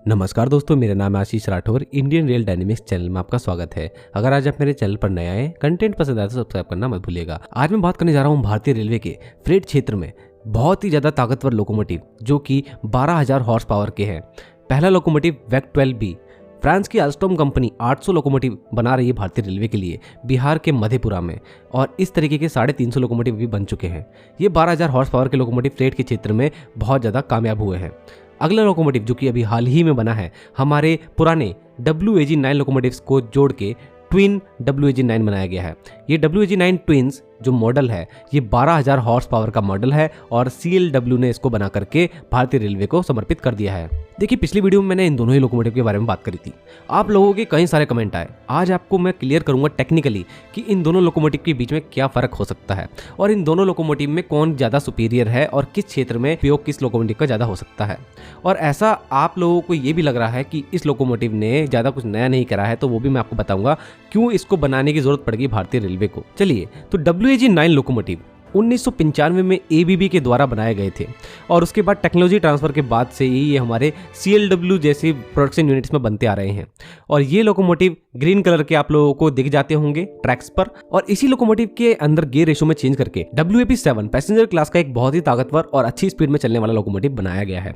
नमस्कार दोस्तों, मेरा नाम है Ashish Rathore. Indian rail dynamics channel में आपका स्वागत है। अगर आज आप मेरे चैनल पर नए आए, कंटेंट पसंद आए तो सब्सक्राइब करना मत भूलिएगा। आज मैं बात करने जा रहा हूँ भारतीय रेलवे के फ्रेट क्षेत्र में बहुत ही ज़्यादा ताकतवर लोकोमोटिव जो कि 12,000 हॉर्स पावर के हैं। पहला लोकोमोटिव वैक 12B, फ्रांस की अल्स्टॉम कंपनी 800 लोकोमोटिव बना रही है भारतीय रेलवे के लिए बिहार के मधेपुरा में, और इस तरीके के 350 लोकोमोटिव भी बन चुके हैं। ये 12,000 हॉर्स पावर के लोकोमोटिव फ्रेट के क्षेत्र में बहुत ज़्यादा कामयाब हुए हैं। अगला लोकोमोटिव जो कि अभी हाल ही में बना है, हमारे पुराने WAG9 लोकोमोटिव्स को जोड़ के ट्विन WAG9 बनाया गया है। ये WAG9 ट्विन्स जो मॉडल है, ये 12,000 हॉर्स पावर का मॉडल है और CLW ने इसको बना करके भारतीय रेलवे को समर्पित कर दिया है। देखिए, पिछली वीडियो में मैंने इन दोनों ही लोकोमोटिव के बारे में बात करी थी। आप लोगों के कई सारे कमेंट आए। आज आपको मैं क्लियर करूंगा टेक्निकली कि इन दोनों लोकोमोटिव के बीच में क्या फर्क हो सकता है और इन दोनों लोकोमोटिव में कौन ज़्यादा सुपीरियर है और किस क्षेत्र में उपयोग किस लोकोमोटिव का ज़्यादा हो सकता है। और ऐसा आप लोगों को ये भी लग रहा है कि इस लोकोमोटिव ने ज़्यादा कुछ नया नहीं करा है, तो वो भी मैं आपको बताऊंगा क्यों इसको बनाने की जरूरत पड़ेगी भारतीय रेलवे को। चलिए, तो WAG9 लोकोमोटिव 1995 में ABB के द्वारा बनाए गए थे और उसके बाद टेक्नोलॉजी ट्रांसफ़र के बाद से ही ये हमारे CLW जैसे प्रोडक्शन यूनिट्स में बनते आ रहे हैं। और ये लोकोमोटिव ग्रीन कलर के आप लोगों को दिख जाते होंगे ट्रैक्स पर, और इसी लोकोमोटिव के अंदर गियर रेशो में चेंज करके WAP7 पैसेंजर क्लास का एक बहुत ही ताकतवर और अच्छी स्पीड में चलने वाला लोकोमोटिव बनाया गया है।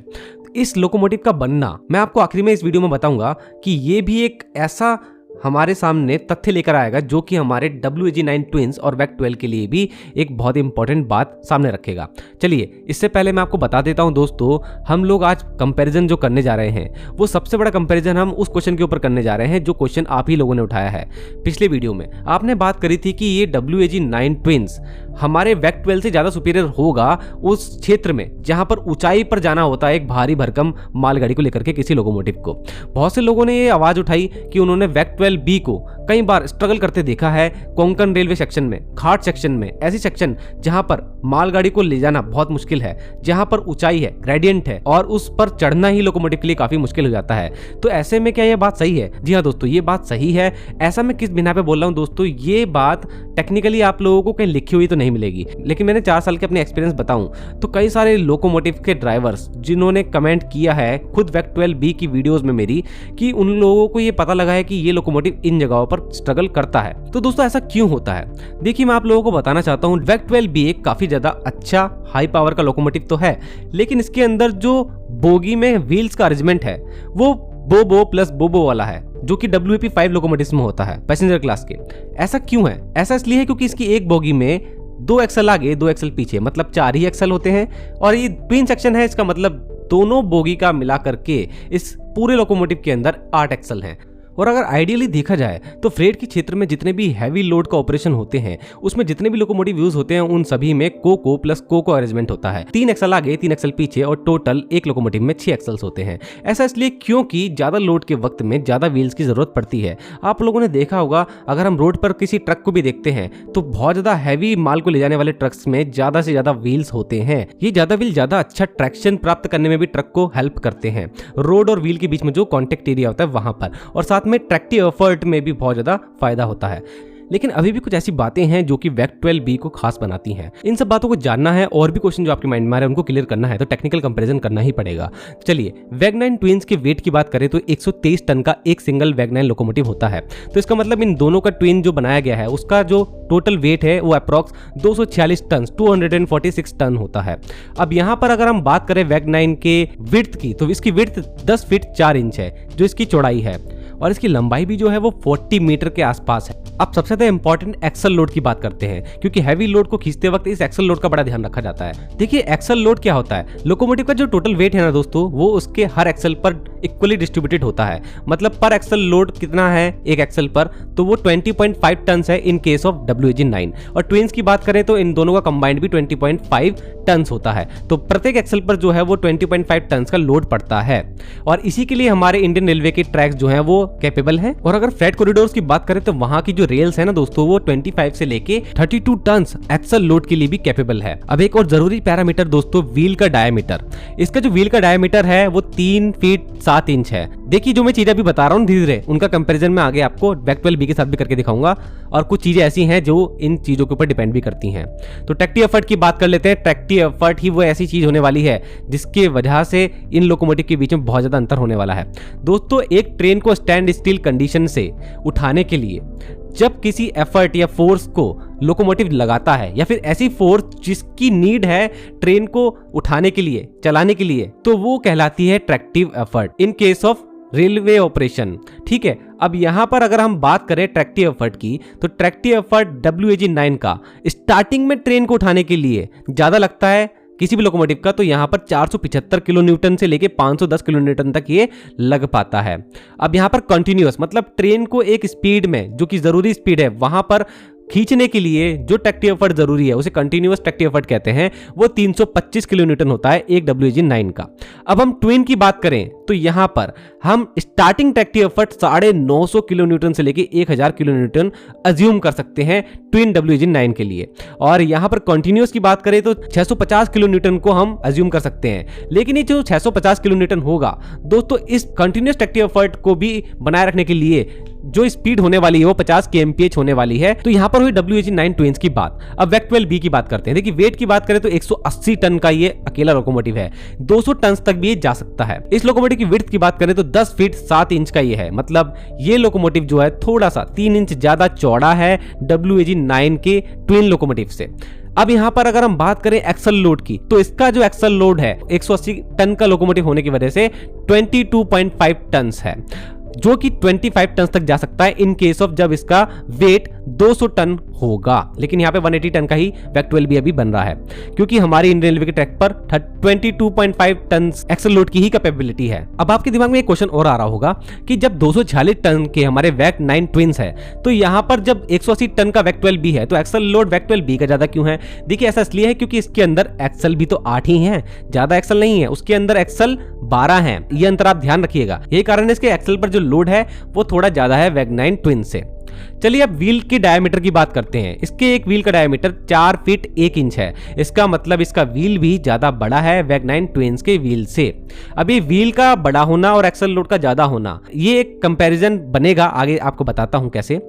इस लोकोमोटिव का बनना मैं आपको आखिरी में इस वीडियो में बताऊंगा कि ये भी एक ऐसा हमारे सामने तथ्य लेकर आएगा जो कि हमारे WAG9 ट्विन्स और वैक 12 के लिए भी एक बहुत ही इंपॉर्टेंट बात सामने रखेगा। चलिए, इससे पहले मैं आपको बता देता हूं दोस्तों, हम लोग आज कंपैरिजन जो करने जा रहे हैं वो सबसे बड़ा कंपैरिजन हम उस क्वेश्चन के ऊपर करने जा रहे हैं जो क्वेश्चन आप ही लोगों ने उठाया है। पिछले वीडियो में आपने बात करी थी कि ये WAG9 ट्विन्स हमारे वैक 12 से ज़्यादा सुपीरियर होगा उस क्षेत्र में जहां पर ऊंचाई पर जाना होता है एक भारी भरकम मालगाड़ी को लेकर के किसी लोकोमोटिव को। बहुत से लोगों ने ये आवाज़ उठाई कि उन्होंने वैक 12B को कई बार स्ट्रगल करते देखा है कोंकण रेलवे सेक्शन में, घाट सेक्शन में, ऐसी सेक्शन जहां पर मालगाड़ी को ले जाना बहुत मुश्किल है, जहां पर ऊंचाई है, ग्रेडियंट है और उस पर चढ़ना ही लोकोमोटिव के लिए काफी मुश्किल हो जाता है। तो ऐसे में क्या ये बात सही है? जी हाँ दोस्तों, ये बात सही है। ऐसा मैं किस बिना पे बोल रहा हूँ दोस्तों, ये बात टेक्निकली आप लोगों को कहीं लिखी हुई तो नहीं मिलेगी, लेकिन मैंने 4 साल के अपने एक्सपीरियंस बताऊं तो कई सारे लोकोमोटिव के ड्राइवर्स जिन्होंने कमेंट किया है खुद वैक 12B की वीडियोस में मेरी, कि उन लोगों को ये पता लगा है कि ये लोकोमोटिव इन जगहों पर स्ट्रगल करता है। तो दोस्तों, ऐसा क्यों होता है? देखिए, मैं आप लोगों को बताना चाहता हूं, वैक 12B एक काफी ज्यादा अच्छा हाई पावर का लोकोमोटिव तो है, लेकिन इसके अंदर जो बोगी में व्हील्स का अरेंजमेंट है वो बोबो प्लस बोबो वाला है, जो कि WAP5 लोकोमोटिव्स में होता है पैसेंजर क्लास के। ऐसा क्यों है? ऐसा इसलिए है क्योंकि इसकी एक बोगी में 2 एक्सल आगे 2 एक्सल पीछे, मतलब 4 ही एक्सल होते हैं, और ये ट्विन सेक्शन है, इसका मतलब दोनों बोगी का मिला करके इस पूरे लोकोमोटिव के अंदर 8 एक्सल हैं। और अगर आइडियली देखा जाए तो फ्रेट के क्षेत्र में जितने भी हैवी लोड का ऑपरेशन होते हैं उसमें जितने भी लोकोमोटिव यूज होते हैं उन सभी में कोको प्लस कोको अरेंजमेंट होता है। 3 एक्सल आगे 3 एक्सल पीछे और टोटल एक लोकोमोटिव में 6 एक्सल्स होते हैं। ऐसा इसलिए क्योंकि ज्यादा लोड के वक्त में ज्यादा व्हील्स की जरूरत पड़ती है। आप लोगों ने देखा होगा, अगर हम रोड पर किसी ट्रक को भी देखते हैं तो बहुत ज्यादा हैवी माल को ले जाने वाले ट्रक्स में ज्यादा से ज्यादा व्हील्स होते हैं। ये ज्यादा व्हील ज्यादा अच्छा ट्रैक्शन प्राप्त करने में भी ट्रक को हेल्प करते हैं, रोड और व्हील के बीच में जो कॉन्टेक्ट एरिया होता है वहां पर, और साथ में ट्रैक्टिव एफर्ट में भी बहुत ज्यादा फायदा होता है। लेकिन अभी भी कुछ ऐसी बातें हैं जो कि वैक 12B को खास बनाती हैं। इन सब बातों को जानना है और भी क्वेश्चन जो आपके माइंड में आ रहे हैं उनको क्लियर करना है तो टेक्निकल कंपैरिजन करना ही पड़ेगा। चलिए, वैक 9 ट्विन्स के वेट की बात करें तो 123 टन का एक सिंगल वैक 9 लोकोमोटिव होता है। तो इसका मतलब इन दोनों का ट्विन जो बनाया गया है उसका जो टोटल वेट है वो अप्रॉक्स 246 टन 246 टन होता है। अब यहाँ पर अगर हम बात करें वैक 9 के विड्थ की, तो इसकी विड्थ 10 फीट 4 इंच है जो इसकी चौड़ाई है, और इसकी लंबाई भी जो है वो 40 मीटर के आसपास है। अब सबसे ज्यादा इंपॉर्टेंट एक्सल लोड की बात करते हैं, क्योंकि हैवी लोड को खींचते वक्त इस एक्सल लोड का बड़ा ध्यान रखा जाता है। देखिए, एक्सल लोड क्या होता है? लोकोमोटिव का जो टोटल वेट है ना दोस्तों, वो उसके हर एक्सल पर इक्वली डिस्ट्रीब्यूटेड होता है। मतलब पर एक्सल लोड कितना है एक एक्सल पर, तो वो 20.5 टन है इन केस ऑफ WAG9। और ट्विन्स की बात करें तो इन दोनों का कंबाइंड भी 20.5 टन होता है। तो प्रत्येक एक्सल पर जो है वो 20.5 टन का लोड पड़ता है, और इसी के लिए हमारे इंडियन रेलवे के ट्रैक्स जो है वो कैपेबल हैं। और अगर फ्रेट कॉरिडोर्स की बात करें तो वहां की जो रेल्स है ना दोस्तों वो 25 से लेके 32 टन एक्सल लोड के लिए भी कैपेबल है। अब एक और जरूरी पैरामीटर दोस्तों, व्हील का डायमीटर। इसका जो व्हील का डायमीटर है वो 3 फीट 7 इंच है। देखिए जो मैं चीजें अभी बता रहा हूँ धीरे धीरे उनका कंपैरिजन मैं आगे आपको वेक 12B के साथ भी करके दिखाऊंगा, और कुछ चीजें ऐसी हैं जो इन चीजों के ऊपर डिपेंड भी करती हैं। तो ट्रैक्टिव एफर्ट की बात कर लेते हैं। ट्रैक्टिव एफर्ट ही वो ऐसी चीज होने वाली है जिसके वजह से इन लोकोमोटिव के बीच में बहुत ज्यादा अंतर होने वाला है। दोस्तों एक ट्रेन को स्टैंड स्टिल कंडीशन से उठाने के लिए जब किसी एफर्ट या फोर्स को लोकोमोटिव लगाता है, या फिर ऐसी फोर्स जिसकी नीड है ट्रेन को उठाने के लिए, चलाने के लिए, तो वो कहलाती है tractive effort in case of railway operation. ठीक है, अब यहां पर अगर हम बात करें ट्रैक्टिव एफर्ट की, तो ट्रैक्टिव एफर्ट WAG9 का स्टार्टिंग में ट्रेन को उठाने के लिए ज्यादा लगता है किसी भी लोकोमोटिव का, तो यहां पर 475 किलो न्यूटन से लेके 510 किलो न्यूटन तक ये लग पाता है। अब यहां पर कंटिन्यूअस मतलब ट्रेन को एक स्पीड में, जो कि जरूरी स्पीड है, वहां पर खींचने के लिए जो ट्रैक्टिव एफर्ट जरूरी है उसे कंटिन्यूअस ट्रैक्टिव एफर्ट कहते हैं, वो 325 किलो न्यूटन होता है एक WAG9 का। अब हम ट्विन की बात करें तो यहां पर हम starting tractive effort 950 kilo Newton से लेके 1000 किलो न्यूटन अज्यूम कर सकते हैं ट्विन WAG9 के लिए, और यहां पर कंटिन्यूअस की बात करें तो 650 किलो न्यूटन को हम अज्यूम कर सकते हैं। लेकिन ये जो 650 किलो न्यूटन होगा दोस्तों, इस कंटिन्यूअस ट्रैक्टिव एफर्ट को भी बनाए रखने के लिए जो स्पीड होने वाली है वो 50 kmph होने वाली है। तो यहां पर हुई WAG9 ट्विन्स की बात। अब वेक 12B की बात करते हैं। देखिए वेट की बात करें तो 180 टन का ये अकेला लोकोमोटिव है, 200 टन तक भी ये जा सकता है। इस लोकोमोटिव की विड्थ की बात करें तो 10 फीट 7 इंच का ये है, मतलब ये लोकोमोटिव जो है थोड़ा सा 3 इंच ज्यादा चौड़ा है WAG9 के ट्विन लोकोमोटिव से। अब यहां पर अगर हम बात करें एक्सल लोड की, तो इसका जो एक्सल लोड है 180 टन का लोकोमोटिव होने की वजह से 22.5 टन है, जो कि 25 टन तक जा सकता है इन केस ऑफ जब इसका वेट 200 टन होगा। लेकिन यहाँ पे 180 टन का ही वेक 12B अभी बन रहा है, क्योंकि हमारी इंडियन रेलवे के ट्रैक पर 22.5 टन एक्सल लोड की ही कैपेबिलिटी है। अब आपके दिमाग में एक क्वेश्चन और आ रहा होगा कि जब 246 टन के हमारे वेक 9 ट्विन्स है, तो यहाँ पर जब 180 टन का वेक 12B है, तो एक्सल लोड वेक 12B का ज्यादा क्यों है? देखिए ऐसा इसलिए है क्योंकि इसके अंदर एक्सल भी तो 8 ही है, ज्यादा एक्सल नहीं है, उसके अंदर एक्सल 12 है। ये अंतर आप ध्यान रखिएगा, यही कारण है इसके एक्सल पर जो लोड है वो थोड़ा ज्यादा है वेक 9 ट्विन से। चलिए अब व्हील के डायमीटर की बात करते हैं। इसके एक व्हील का डायमीटर 4 फीट 1 इंच है। इसका मतलब इसका व्हील भी ज्यादा बड़ा है वेक 9 ट्विन्स के व्हील से। अभी व्हील का बड़ा होना और एक्सल लोड का ज्यादा होना, ये एक कंपैरिजन बनेगा, आगे आपको बताता हूं कैसे।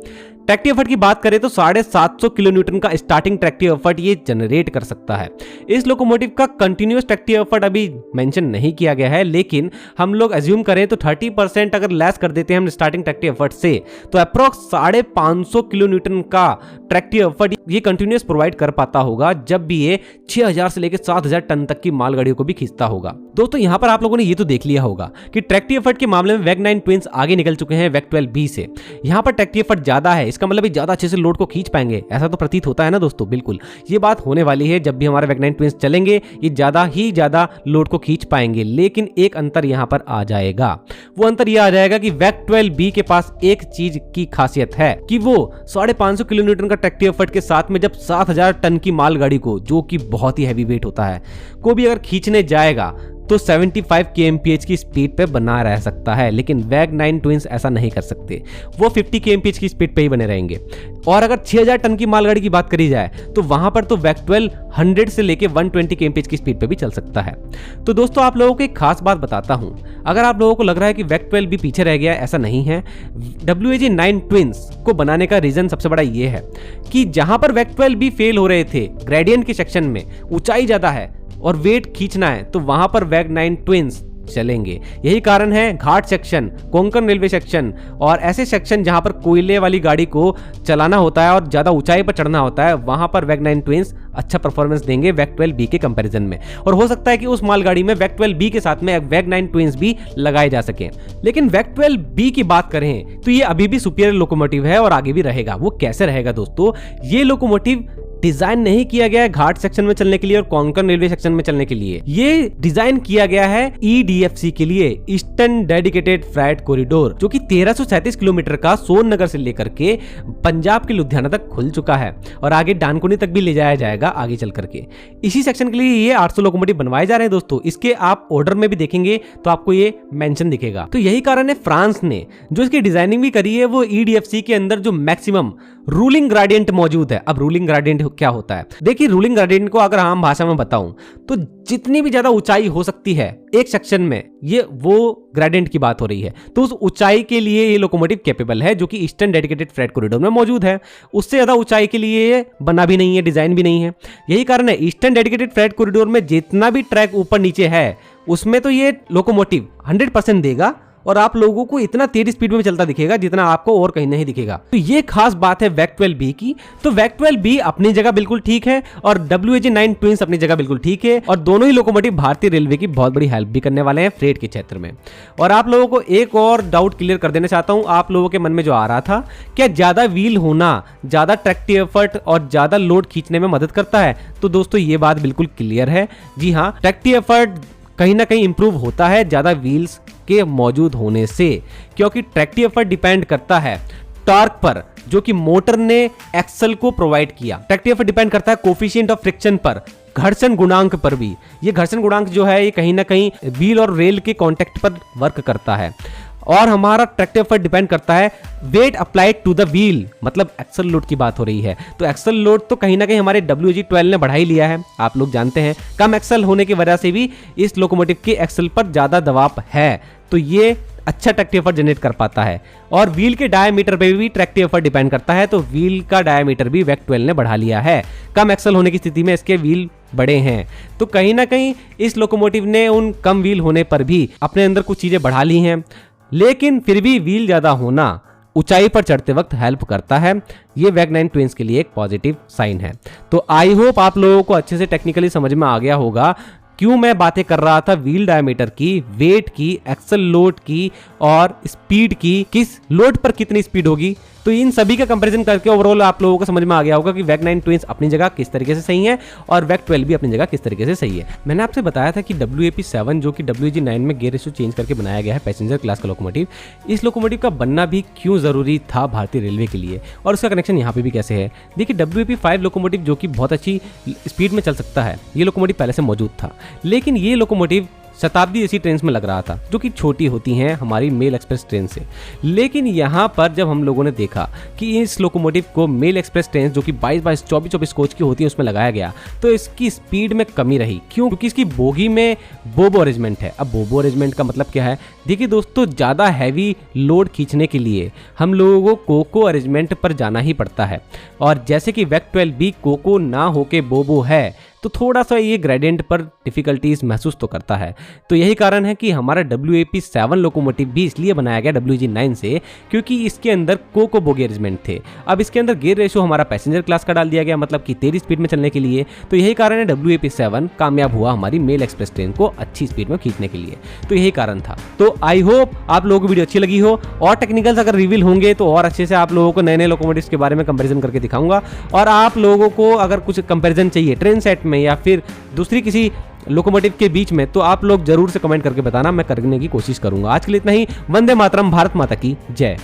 ट्रैक्टिव एफर्ट की बात करें तो 750 किलो न्यूटन का स्टार्टिंग ट्रैक्टिव एफर्ट ये जनरेट कर सकता है। इस लोकोमोटिव का कंटिन्यूअस ट्रैक्टिव एफर्ट अभी मेंशन नहीं किया गया है, लेकिन हम लोग अज्यूम करें तो 30% अगर लेस कर देते हैं हम स्टार्टिंग ट्रैक्टिव एफर्ट से, तो अप्रोक्स 550 किलो न्यूटन का ट्रैक्टिव एफर्ट ये कंटिन्यूअस प्रोवाइड कर पाता होगा जब भी ये 6000 से लेकर 7000 टन तक की मालगाड़ियों को भी खींचता होगा। दोस्तों यहां पर आप लोगों ने ये तो देख लिया होगा कि ट्रैक्टिव एफर्ट के मामले में वेक 9 ट्विन्स आगे निकल चुके हैं वेक 12B से। यहां पर ट्रैक्टिव एफर्ट ज्यादा है, इसका मतलब ज्यादा अच्छे से लोड को खींच पाएंगे, ऐसा तो प्रतीत होता है ना दोस्तों। बिल्कुल ये बात होने वाली है, जब भी हमारे वेक 9 ट्विन्स चलेंगे ये ज्यादा लोड को खींच पाएंगे। लेकिन एक अंतर यहां पर आ जाएगा, वो अंतर यह आ जाएगा कि वेक 12B के पास एक चीज की खासियत है कि वो 550 किलो न्यूटन का ट्रैक्टिव एफर्ट के साथ में जब 7000 टन की मालगाड़ी को, जो कि बहुत ही हैवी वेट होता है, को भी अगर खींचने जाएगा तो 75 kmph की स्पीड पे बना रह सकता है। लेकिन वेक 9 ट्विन्स ऐसा नहीं कर सकते, वो 50 kmph की स्पीड पे ही बने रहेंगे। और अगर 6000 टन की मालगाड़ी की बात करी जाए तो वहां पर तो वेक 12 100 से लेके 120 kmph की स्पीड पे भी चल सकता है। तो दोस्तों आप लोगों को एक खास बात बताता हूं, अगर आप लोगों को लग रहा है कि वेक 12 भी पीछे रह गया, ऐसा नहीं है। WAG9 ट्विन्स को बनाने का रीजन सबसे बड़ा ये है कि जहां पर वेक 12 भी फेल हो रहे थे, ग्रेडियंट के सेक्शन में ऊंचाई ज्यादा है और वेट खींचना है, तो वहां पर वेक 9 ट्विन्स चलेंगे। यही कारण है घाट सेक्शन, कोंकण रेलवे सेक्शन और ऐसे सेक्शन जहां पर कोयले वाली गाड़ी को चलाना होता है और ज्यादा ऊंचाई पर चढ़ना होता है, वहां पर वेक 9 ट्विन्स अच्छा परफॉर्मेंस देंगे वेक 12B के कंपैरिजन में। और हो सकता है कि उस मालगाड़ी में वेक 12B के साथ में वेक 9 ट्विन्स भी लगाए जा सके। लेकिन वेक 12B की बात करें तो ये अभी भी सुपीरियर लोकोमोटिव है और आगे भी रहेगा। वो कैसे रहेगा दोस्तों? ये लोकोमोटिव डिजाइन नहीं किया गया है घाट सेक्शन में चलने के लिए और कोंकण रेलवे सेक्शन में चलने के लिए। ये डिजाइन किया गया है EDFC के लिए, ईस्टर्न डेडिकेटेड फ्रेट कॉरिडोर, जो कि 1337 किलोमीटर का सोननगर से लेकर के पंजाब के लुधियाना तक खुल चुका है और आगे डानकुनी तक भी ले जाया जाएगा आगे चल करके। इसी सेक्शन के लिए ये 800 लोकोमोटिव बनवाए जा रहे हैं दोस्तों। इसके आप ऑर्डर में भी देखेंगे तो आपको ये मेंशन दिखेगा। तो यही कारण है फ्रांस ने जो इसकी डिजाइनिंग भी करी है वो EDFC के अंदर जो मैक्सिमम रूलिंग ग्रेडियंट मौजूद है। अब रूलिंग ग्रेडियंट क्या होता है, देखिए रूलिंग ग्रेडियंट को अगर आम भाषा में बताऊं तो जितनी भी ज्यादा ऊंचाई हो सकती है एक सेक्शन में, ये वो ग्रेडियंट की बात हो रही है, तो उस ऊंचाई के लिए ये लोकोमोटिव कैपेबल है जो कि ईस्टर्न डेडिकेटेड फ्रेट कॉरिडोर में मौजूद है। उससे ज्यादा ऊंचाई के लिए ये बना भी नहीं है, डिजाइन भी नहीं है। यही कारण है ईस्टर्न डेडिकेटेड फ्रेट कॉरिडोर में जितना भी ट्रैक ऊपर नीचे है उसमें तो ये लोकोमोटिव 100% देगा और आप लोगों को इतना तेज स्पीड में चलता दिखेगा जितना आपको और कहीं नहीं दिखेगा। तो ये खास बात है वैक 12B की। तो वैक 12B अपनी जगह बिल्कुल ठीक है और WAG9 ट्विंस अपनी जगह बिल्कुल ठीक है और दोनों ही लोकोमोटिव भारतीय रेलवे की बहुत बड़ी हेल्प भी करने वाले हैं फ्रेट के क्षेत्र में। और आप लोगों को एक और डाउट क्लियर कर देना चाहता हूं, आप लोगों के मन में जो आ रहा था, क्या ज्यादा व्हील होना ज्यादा ट्रैक्टिव एफर्ट और ज्यादा लोड खींचने में मदद करता है? तो दोस्तों ये बात बिल्कुल क्लियर है। जी हाँ, ट्रैक्टिव एफर्ट कहीं ना कहीं इंप्रूव होता है ज्यादा व्हील्स के मौजूद होने से, क्योंकि ट्रैक्टिव एफर्ट डिपेंड करता है टॉर्क पर जो कि मोटर ने एक्सल को प्रोवाइड किया। ट्रैक्टिव एफर्ट डिपेंड करता है कोफिशिएंट ऑफ फ्रिक्शन पर, घर्षण गुणांक पर भी। ये घर्षण गुणांक जो है ये कहीं ना कहीं व्हील और रेल के कांटेक्ट पर वर्क करता है। और हमारा ट्रैक्टिव एफर्ट डिपेंड करता है weight applied to the wheel, मतलब एक्सल लोड की बात हो रही है। तो एक्सल लोड तो कहीं ना कहीं हमारे WAG12 ने बढ़ा ही लिया है, आप लोग जानते हैं। कम एक्सल होने की वजह से भी इस लोकोमोटिव के एक्सल पर ज्यादा दबाव है, तो ये अच्छा ट्रैक्टिव एफर्ट जनरेट कर पाता है। और व्हील के डायमीटर पे भी ट्रैक्टिव एफर्ट डिपेंड करता है, तो व्हील का डायमीटर भी वैक 12 ने बढ़ा लिया है। कम एक्सल होने की स्थिति में इसके व्हील बड़े हैं, तो कहीं ना कहीं इस लोकोमोटिव ने उन कम व्हील होने पर भी अपने अंदर कुछ चीजें बढ़ा ली हैं। लेकिन फिर भी व्हील ज्यादा होना ऊंचाई पर चढ़ते वक्त हेल्प करता है। ये वैग 9 ट्विंस के लिए एक पॉजिटिव साइन है। तो आई होप आप लोगों को अच्छे से टेक्निकली समझ में आ गया होगा क्यों मैं बातें कर रहा था व्हील डायमीटर की, वेट की, एक्सल लोड की और स्पीड की, किस लोड पर कितनी स्पीड होगी। तो इन सभी का कंपैरिजन करके ओवरऑल आप लोगों को समझ में आ गया होगा कि वैग 9 ट्विंस अपनी जगह किस तरीके से सही है और वैग 12 भी अपनी जगह किस तरीके से सही है। मैंने आपसे बताया था कि WAP7 जो कि WAG9 में गियर रेशियो चेंज करके बनाया गया है पैसेंजर क्लास का लोकोमोटिव, इस लोकोमोटिव का बनना भी क्यों जरूरी था भारतीय रेलवे के लिए और उसका कनेक्शन यहाँ पे भी कैसे है। देखिए WAP5 लोकोमोटिव जो कि बहुत अच्छी स्पीड में चल सकता है, ये लोकोमोटिव पहले से मौजूद था, लेकिन ये लोकोमोटिव शताब्दी जैसी ट्रेन में लग रहा था जो कि छोटी होती हैं हमारी मेल एक्सप्रेस ट्रेन से। लेकिन यहाँ पर जब हम लोगों ने देखा कि इस लोकोमोटिव को मेल एक्सप्रेस ट्रेन जो कि 22-22, 24-24 कोच की होती है उसमें लगाया गया, तो इसकी स्पीड में कमी रही। क्यों? क्योंकि इसकी बोगी में बोबो अरेंजमेंट है। अब बोबो अरेंजमेंट का मतलब क्या है? देखिए दोस्तों, ज़्यादा हैवी लोड खींचने के लिए हम लोगों को कोको अरेंजमेंट पर जाना ही पड़ता है, और जैसे कि वैग 12B कोको ना होके बोबो है, तो थोड़ा सा ये ग्रेडियंट पर डिफिकल्टीज महसूस तो करता है। तो यही कारण है कि हमारा WAP7 लोकोमोटिव भी इसलिए बनाया गया WAG9 से, क्योंकि इसके अंदर कोको बोगी अरेंजमेंट थे। अब इसके अंदर गियर रेशियो हमारा पैसेंजर क्लास का डाल दिया गया, मतलब कि तेज स्पीड में चलने के लिए। तो यही कारण है WAP7 कामयाब हुआ हमारी मेल एक्सप्रेस ट्रेन को अच्छी स्पीड में खींचने के लिए। तो यही कारण था। तो आई होप आप लोगों को वीडियो अच्छी लगी हो, और टेक्निकल्स अगर रिवील होंगे तो और अच्छे से आप लोगों को नए नए लोकोमोटिव्स के बारे में कंपेरिजन करके दिखाऊंगा। और आप लोगों को अगर कुछ कंपेरिजन चाहिए ट्रेन सेट में या फिर दूसरी किसी लोकोमोटिव के बीच में, तो आप लोग जरूर से कमेंट करके बताना, मैं करने की कोशिश करूंगा। आज के लिए इतना ही। वंदे मातरम, भारत माता की जय।